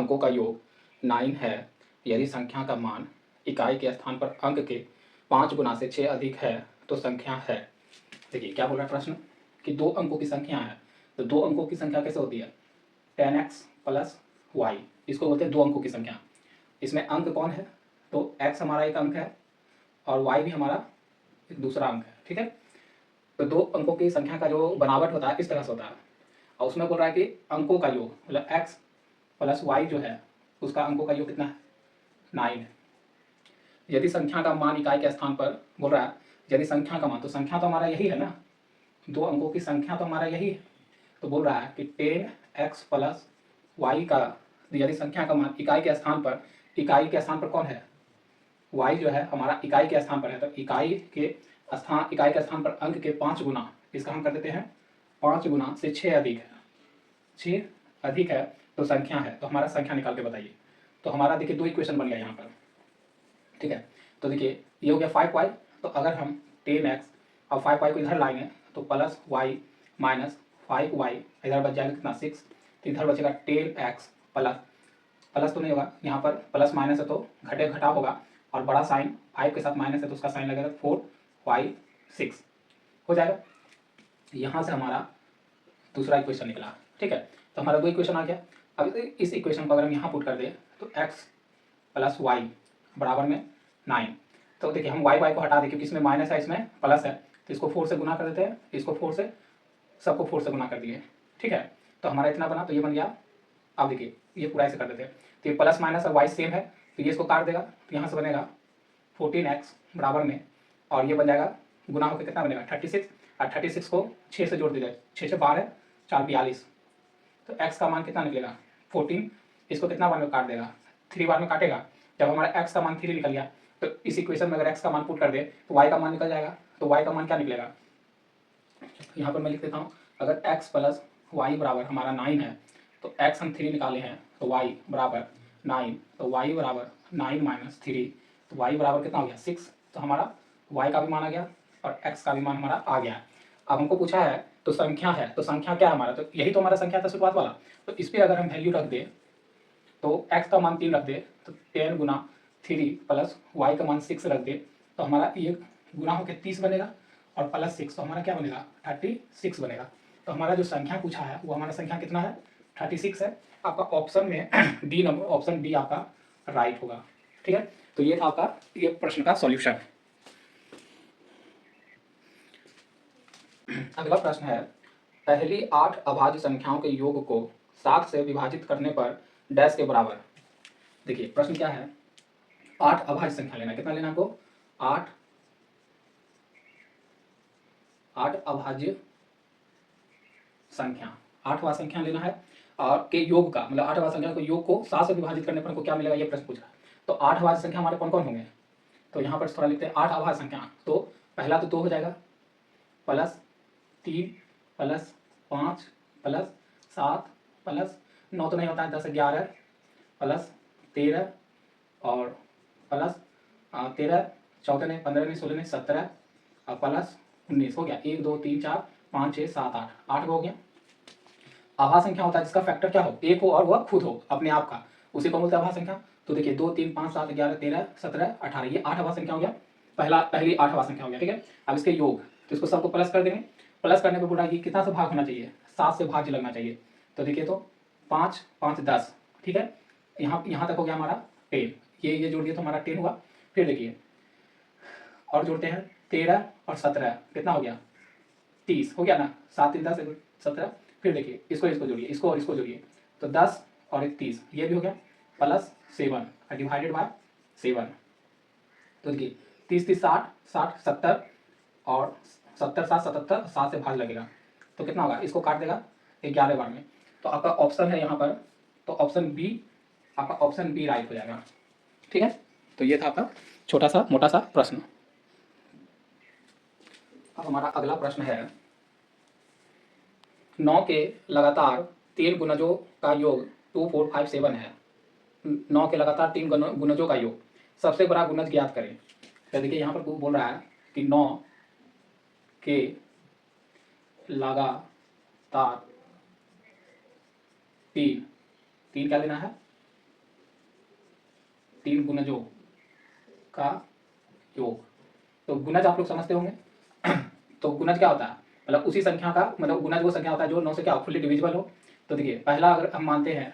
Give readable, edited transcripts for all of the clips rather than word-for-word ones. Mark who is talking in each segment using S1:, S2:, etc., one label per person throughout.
S1: अंकों का योग 9 है यदि संख्या का मान इकाई के स्थान पर अंक के 5 गुना से 6 अधिक है तो संख्या है। देखिए क्या बोल रहा है प्रश्न कि 2 अंकों की संख्या है, तो 2 अंकों की संख्या कैसे होती है 10x प्लस y, इसको बोलते हैं 2 अंकों की संख्या। इसमें अंक कौन है तो x हमारा एक अंक है और y भी हमारा एक दूसरा अंक है। ठीक है, तो 2 अंकों की संख्या का जो बनावट होता है इस तरह से होता है और उसमें बोल रहा है कि अंकों का योग मतलब x प्लस वाई जो है उसका अंकों का योग कितना है 9 है। यदि संख्या का मान इकाई के स्थान पर बोल रहा है, यदि संख्या का मान तो संख्या तो हमारा यही है ना, 2 अंकों की संख्या तो हमारा यही है, तो बोल रहा है कि 10x प्लस वाई का यदि संख्या का मान इकाई के स्थान पर कौन है y जो है हमारा इकाई के स्थान पर है, तो इकाई के स्थान पर अंक के 5 गुना, इसका हम कर देते हैं 5 गुना से 6 अधिक है, 6 अधिक है तो संख्या है, तो हमारा संख्या निकाल के बताइए। तो हमारा देखिए 2 इक्वेशन बन गया यहाँ पर। ठीक है, तो देखिए ये हो गया 5y, तो अगर हम 10x और 5y को इधर लाएंगे तो प्लस y माइनस 5y, इधर बच जाएगा कितना 6, तो इधर बचेगा 10x प्लस तो नहीं होगा यहाँ पर, प्लस माइनस है तो घटे घटाव होगा और बड़ा साइन 5 के साथ माइनस है तो उसका साइन लगेगा 4y 6 हो जाएगा। यहाँ से हमारा दूसरा इक्वेशन निकला। ठीक है, तो हमारा 2 इक्वेशन आ गया। अब इस इक्वेशन को अगर हम यहाँ पुट कर दें तो x प्लस वाई बराबर में 9, तो देखिए हम y को हटा दें क्योंकि इसमें माइनस है इसमें प्लस है, तो इसको 4 से गुना कर देते हैं, इसको 4 से, सबको 4 से गुना कर दिए। ठीक है, तो हमारा इतना बना, तो ये बन गया। अब देखिए ये पूरा ऐसे कर देते हैं, तो ये प्लस माइनस और वाई सेम है तो ये इसको काट देगा, तो यहाँ से बनेगा 14x बराबर में, और ये बन जाएगा गुना होकर कितना बनेगा 36, और 36 को 6 से जोड़ दिया जाए, 6 से 12 4 42, तो x का मान कितना निकलेगा 14, इसको कितना बार में काट देगा 3 बार में काटेगा। जब हमारा x का मान 3 निकल गया तो इस इक्वेशन में अगर x का मान पुट कर दे तो y का मान निकल जाएगा, तो y का मान क्या निकलेगा, यहाँ पर मैं लिख देता हूँ, अगर x प्लस वाई बराबर हमारा 9 है तो x हम 3 निकाले हैं तो y बराबर 9, तो y बराबर 9 माइनस 3, तो y बराबर कितना हो गया 6, तो हमारा y का भी मान आ गया और x का भी मान हमारा आ गया। अब हमको पूछा है तो संख्या है, तो संख्या क्या है हमारा, तो यही तो हमारा संख्या था शुरुआत वाला, तो इस पर अगर हम वैल्यू रख दे तो x का मान 3 रख दे तो 10 गुना 3 प्लस y का मान 6 रख दे तो हमारा ये गुना होकर 30 बनेगा और प्लस 6 तो हमारा क्या बनेगा 36 बनेगा। तो हमारा जो संख्या पूछा है वो हमारा संख्या कितना है 36 है। आपका ऑप्शन में डी नंबर, ऑप्शन डी आपका राइट होगा। ठीक है, तो ये था आपका ये प्रश्न का सॉल्यूशन। अगला प्रश्न है, पहली 8 अभाज्य संख्याओं के योग को 7 से विभाजित करने पर डैश के बराबर। देखिए प्रश्न क्या है, 8 अभाज्य संख्या लेना, कितना लेना आपको 8 अभाज्य संख्या, 8वां संख्या लेना है और के योग का मतलब 8वां संख्या को योग को 7 से विभाजित करने पर हमको क्या मिलेगा ये प्रश्न पूछ रहा है। तो 8 अभाज्य संख्या हमारे कौन कौन होंगे, तो यहाँ पर थोड़ा लिखते हैं 8 अभाज्य संख्या, तो पहला तो 2 हो जाएगा, प्लस 3 प्लस 5 प्लस 7 प्लस 9 तो नहीं होता है 10 11 प्लस 13 और प्लस 13 14 नहीं 15 नहीं 16 नहीं 17 और प्लस 19 हो गया, 1 2 3 4 5 6 7 8, 8 हो गया। आभाज्य संख्या होता है जिसका फैक्टर क्या हो, एक हो और वह खुद हो अपने आप का, उसी को बोलते हैं आभाज्य संख्या। तो देखिए 2 3 5 7 11 13 17 18, ये 8 आभाज्य संख्या हो गया, पहली 8 आभाज्य संख्या हो गया। ठीक है, अब इसके योग, तो इसको सबको प्लस कर देंगे, प्लस करने पर बोला कि कितना से भाग होना चाहिए 7 से भाज्य लगना चाहिए, तो देखिए तो 5 5 10। ठीक है, यहाँ तक हो गया हमारा 10, ये जोड़ दिए तो हमारा 10 हुआ। फिर देखिए और जोड़ते हैं 13 और 17 कितना हो गया 30 हो गया ना, 7 3 10 17। फिर देखिए इसको जोड़िए, इसको और इसको जोड़िए, तो 10 और 30 ये भी हो गया, प्लस 7 डिवाइडेड बाय 7, तो देखिए 30 30 60 60 70 और 70 7 77, 7 से भाग लगेगा तो कितना होगा, इसको काट देगा 11 बार में, तो आपका ऑप्शन है यहाँ पर, तो ऑप्शन बी, आपका ऑप्शन बी राइट हो जाएगा। ठीक है, तो ये था आपका छोटा सा मोटा सा प्रश्न। अब हमारा अगला प्रश्न है, 9 के लगातार 3 गुणजों का योग 2 4 5 7 है, 9 के लगातार 3 गुणजों का योग, सबसे बड़ा गुणज ज्ञात करें। तो देखिए यहाँ पर बोल रहा है कि 9 के लगातार 3 क्या लेना है तीन गुणजों का योग। तो गुणज आप लोग समझते होंगे। तो गुणज क्या होता है, मतलब उसी संख्या का, मतलब गुणज वो संख्या होता है जो 9 से क्या फुल्ली डिविजिबल हो। तो देखिए पहला अगर हम मानते हैं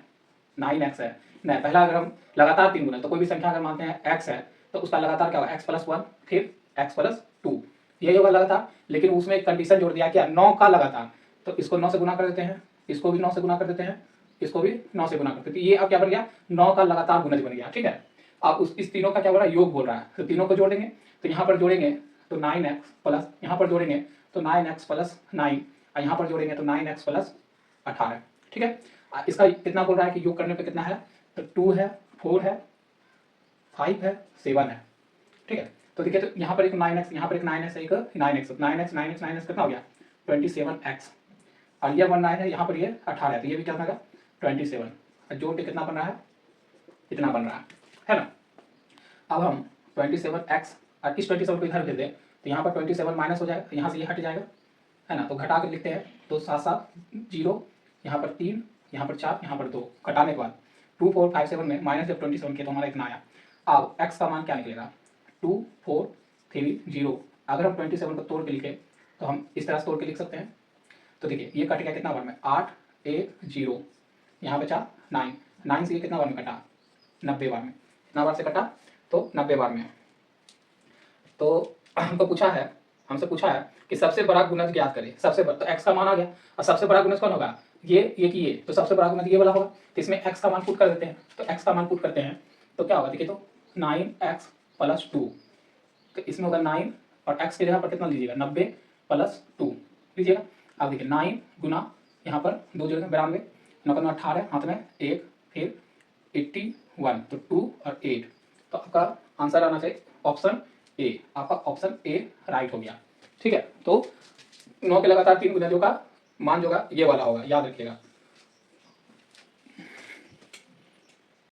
S1: 9x है, नहीं पहला अगर हम लगातार तीन गुना, तो कोई भी संख्या अगर मानते हैं x है तो उसका लगातार क्या होगा, x+1 फिर x+2, यही होगा लगातार। लेकिन उसमें एक कंडीशन जोड़ दिया क्या, 9 का लगातार। तो इसको 9 से गुना कर देते हैं, इसको भी 9 से गुना कर देते हैं, इसको भी 9 से गुना कर देते हैं। ये अब क्या बन गया, 9 का लगातार गुणज बन गया। ठीक है, अब इस तीनों का क्या बोल रहा है, योग बोल रहा है। तो तीनों को जोड़ेंगे, तो यहाँ पर जोड़ेंगे तो 9x प्लस, यहाँ पर जोड़ेंगे तो 9x प्लस 9, और यहाँ पर जोड़ेंगे तो 9x प्लस 18। ठीक है, इसका कितना बोल रहा है कि योग करने पे कितना है, तो 2 है, 4 है, 5 है, 7 है। ठीक है, तो देखिए तो यहाँ पर एक 9x, यहाँ पर एक 9x है, एक 9x, 9x 9x 9x कितना हो गया 27x, और ये 19 है, यहाँ पर ये 18 है, तो ये भी क्या बनेगा 27, और जोड़ के कितना बन रहा है, इतना बन रहा है ना। अब हम 27x और इस 27 को इधर भेज दें तो यहाँ पर 27 माइनस हो जाएगा, यहाँ से ये हट जाएगा, है ना। तो घटा कर लिखते हैं, तो 7 7 0, यहाँ पर 3, यहाँ पर 4, यहाँ पर 2, घटाने के बाद 2 4 5 7 में माइनस जब 27 किया तो हमारा इतना आया। अब x का मान क्या निकलेगा, 2 4 3 0। अगर हम 27 को तोड़ के लिखें तो हम इस तरह से तोड़ के लिख सकते हैं। तो देखिए ये कट गया कितना बार में, 8 1 0, यहाँ बचा 9, 9 से ये कितना बार में कटा, 90 बार में। कितना बार से कटा, तो 90 बार में। तो हमको हमसे पूछा है कि सबसे बड़ा गुणज ज्ञात करें। सबसे बड़ा, तो x का मान आ गया, और सबसे बड़ा गुणज कौन होगा, ये कि ये, तो सबसे बड़ा गुणज ये वाला होगा। तो इसमें x का मान पुट कर देते हैं, तो x का मान पुट करते हैं तो क्या होगा, देखिए तो 9x प्लस 2, तो इसमें होगा 9, और x की जगह पर कितना लीजिएगा, 90 प्लस 2 लीजिएगा। अब देखिए 9 गुना, यहाँ पर 2 जोड़ेंगे 92, 9 में 18, हाथ में 1, फिर 81, तो 2 और 8, तो आपका आंसर आना चाहिए ऑप्शन ए। आपका ऑप्शन ए राइट हो गया। ठीक है, तो 9 के लगातार तीन गुणजों का मान जो होगा ये वाला होगा, याद रखिएगा।